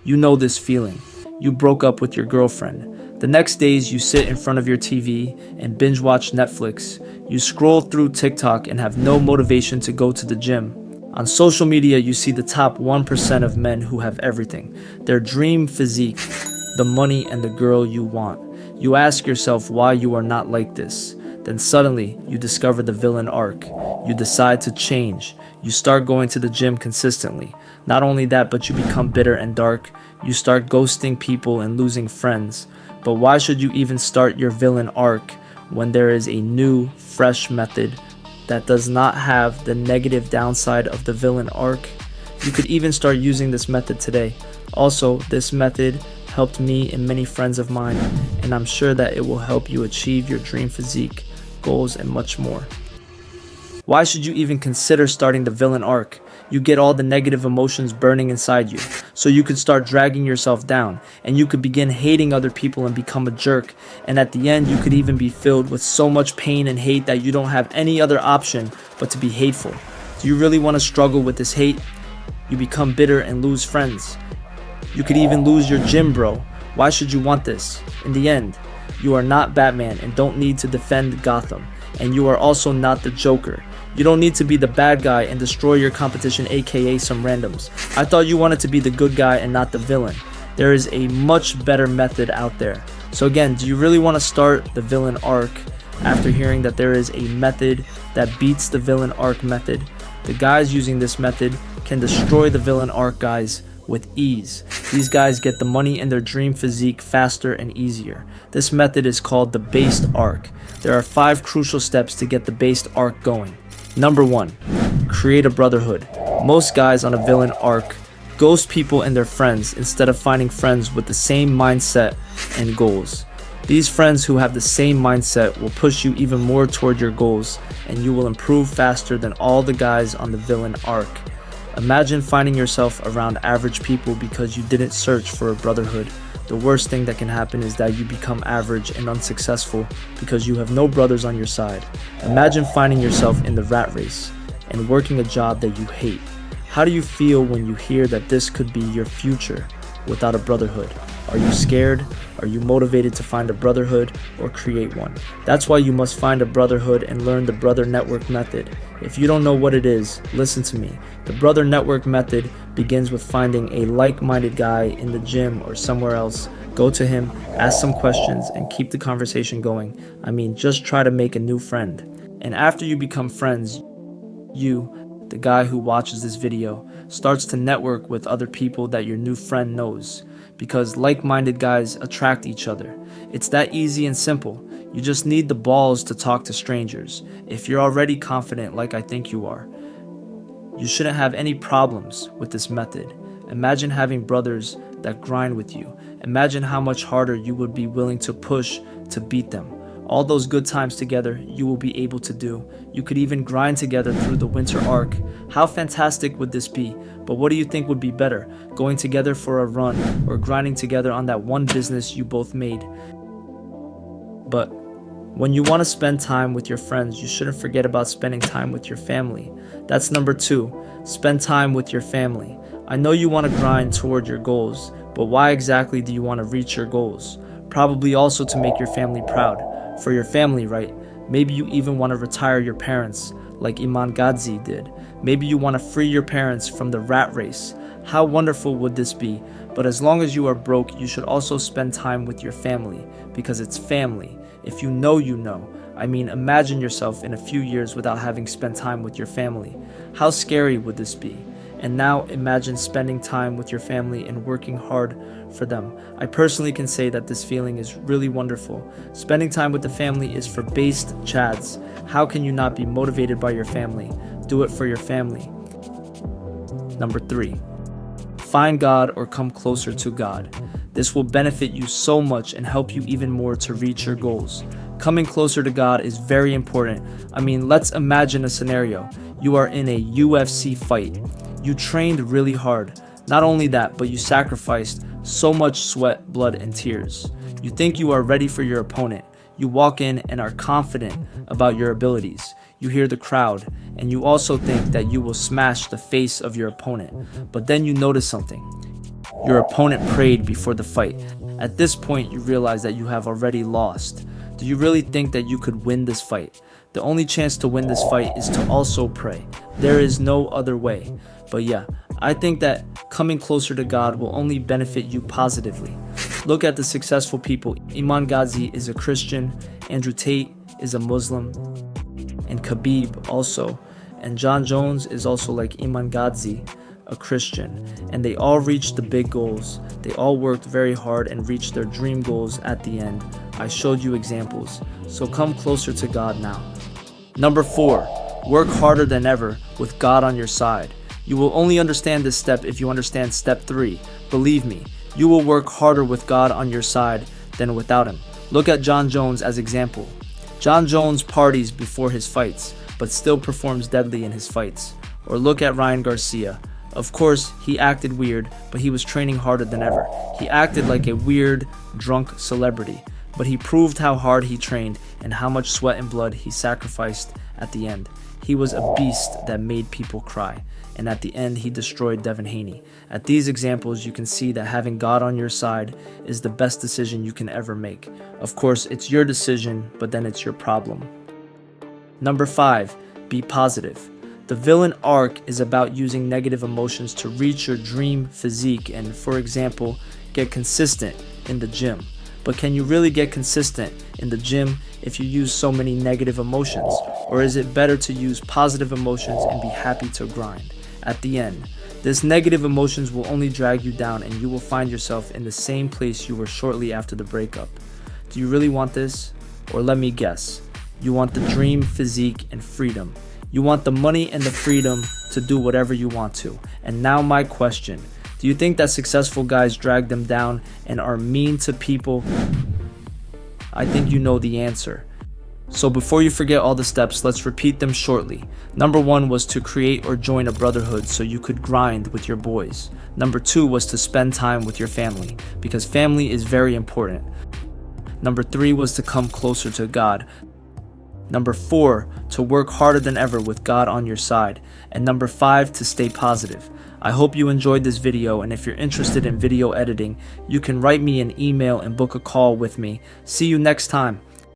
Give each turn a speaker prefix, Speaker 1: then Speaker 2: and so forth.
Speaker 1: You know this feeling. You broke up with your girlfriend. The next days you sit in front of your TV and binge watch Netflix. You scroll through TikTok and have no motivation to go to the gym. On social media, you see the top 1% of men who have everything. Their dream physique, the money, and the girl you want. You ask yourself why you are not like this. Then suddenly, you discover the villain arc. You decide to change. You start going to the gym consistently. Not only that, but you become bitter and dark. You start ghosting people and losing friends. But why should you even start your villain arc when there is a new, fresh method that does not have the negative downside of the villain arc? You could even start using this method today. Also, this method helped me and many friends of mine, and I'm sure that it will help you achieve your dream physique, goals, and much more. Why should you even consider starting the villain arc? You get all the negative emotions burning inside you, so you could start dragging yourself down, and you could begin hating other people and become a jerk, and at the end you could even be filled with so much pain and hate that you don't have any other option but to be hateful. Do you really want to struggle with this hate? You become bitter and lose friends. You could even lose your gym, bro. Why should you want this? In the end, you are not Batman and don't need to defend Gotham, and you are also not the Joker. You don't need to be the bad guy and destroy your competition, aka some randoms. I thought you wanted to be the good guy and not the villain. There is a much better method out there. So again, do you really want to start the villain arc after hearing that there is a method that beats the villain arc method? The guys using this method can destroy the villain arc guys with ease. These guys get the money and their dream physique faster and easier. This method is called the based arc. There are 5 crucial steps to get the based arc going. Number 1, create a brotherhood. Most guys on a villain arc ghost people and their friends instead of finding friends with the same mindset and goals. These friends who have the same mindset will push you even more toward your goals, and you will improve faster than all the guys on the villain arc. Imagine finding yourself around average people because you didn't search for a brotherhood. The worst thing that can happen is that you become average and unsuccessful because you have no brothers on your side. Imagine finding yourself in the rat race and working a job that you hate. How do you feel when you hear that this could be your future without a brotherhood? Are you scared? Are you motivated to find a brotherhood or create one? That's why you must find a brotherhood and learn the brother network method. If you don't know what it is, listen to me. The brother network method begins with finding a like-minded guy in the gym or somewhere else. Go to him, ask some questions, and keep the conversation going. I mean, just try to make a new friend. And after you become friends, you, the guy who watches this video, starts to network with other people that your new friend knows, because like-minded guys attract each other. It's that easy and simple. You just need the balls to talk to strangers. If you're already confident like I think you are, you shouldn't have any problems with this method. Imagine having brothers that grind with you. Imagine how much harder you would be willing to push to beat them. All those good times together you will be able to do. You could even grind together through the winter arc. How fantastic would this be? But what do you think would be better? Going together for a run or grinding together on that one business you both made? But when you want to spend time with your friends, you shouldn't forget about spending time with your family. That's number 2. Spend time with your family. I know you want to grind toward your goals, but why exactly do you want to reach your goals? Probably also to make your family proud. For your family, right? Maybe you even want to retire your parents, like Iman Gadzi did. Maybe you want to free your parents from the rat race. How wonderful would this be? But as long as you are broke, you should also spend time with your family, because it's family. If you know, you know. I mean, imagine yourself in a few years without having spent time with your family. How scary would this be? And now imagine spending time with your family and working hard for them. I personally can say that this feeling is really wonderful. Spending time with the family is for based chads. How can you not be motivated by your family? Do it for your family. Number 3, find God or come closer to God. This will benefit you so much and help you even more to reach your goals. Coming closer to God is very important. I mean, let's imagine a scenario. You are in a UFC fight. You trained really hard. Not only that, but you sacrificed so much sweat, blood, and tears. You think you are ready for your opponent. You walk in and are confident about your abilities. You hear the crowd, and you also think that you will smash the face of your opponent. But then you notice something. Your opponent prayed before the fight. At this point, you realize that you have already lost. Do you really think that you could win this fight? The only chance to win this fight is to also pray. There is no other way. But yeah, I think that coming closer to God will only benefit you positively. Look at the successful people. Imam Ghazi is a Christian, Andrew Tate is a Muslim, and Khabib also. And John Jones is also like Imam Ghazi, a Christian. And they all reached the big goals. They all worked very hard and reached their dream goals at the end. I showed you examples. So come closer to God now. Number 4, work harder than ever with God on your side. You will only understand this step if you understand step 3. Believe me, you will work harder with God on your side than without him. Look at John Jones as example. John Jones parties before his fights, but still performs deadly in his fights. Or look at Ryan Garcia. Of course, he acted weird, but he was training harder than ever. He acted like a weird, drunk celebrity, but he proved how hard he trained and how much sweat and blood he sacrificed at the end. He was a beast that made people cry, and at the end he destroyed Devin Haney. At these examples, you can see that having God on your side is the best decision you can ever make. Of course, it's your decision, but then it's your problem. Number 5, be positive. The villain arc is about using negative emotions to reach your dream physique and, for example, get consistent in the gym. But can you really get consistent in the gym if you use so many negative emotions? Or is it better to use positive emotions and be happy to grind? At the end, this negative emotions will only drag you down and you will find yourself in the same place you were shortly after the breakup. Do you really want this? Or let me guess, you want the dream physique and freedom. You want the money and the freedom to do whatever you want to. And now my question, do you think that successful guys drag them down and are mean to people? I think you know the answer. So before you forget all the steps, let's repeat them shortly. Number 1 was to create or join a brotherhood so you could grind with your boys. Number 2 was to spend time with your family, because family is very important. Number 3 was to come closer to God. Number 4, to work harder than ever with God on your side. And number 5, to stay positive. I hope you enjoyed this video, and if you're interested in video editing, you can write me an email and book a call with me. See you next time.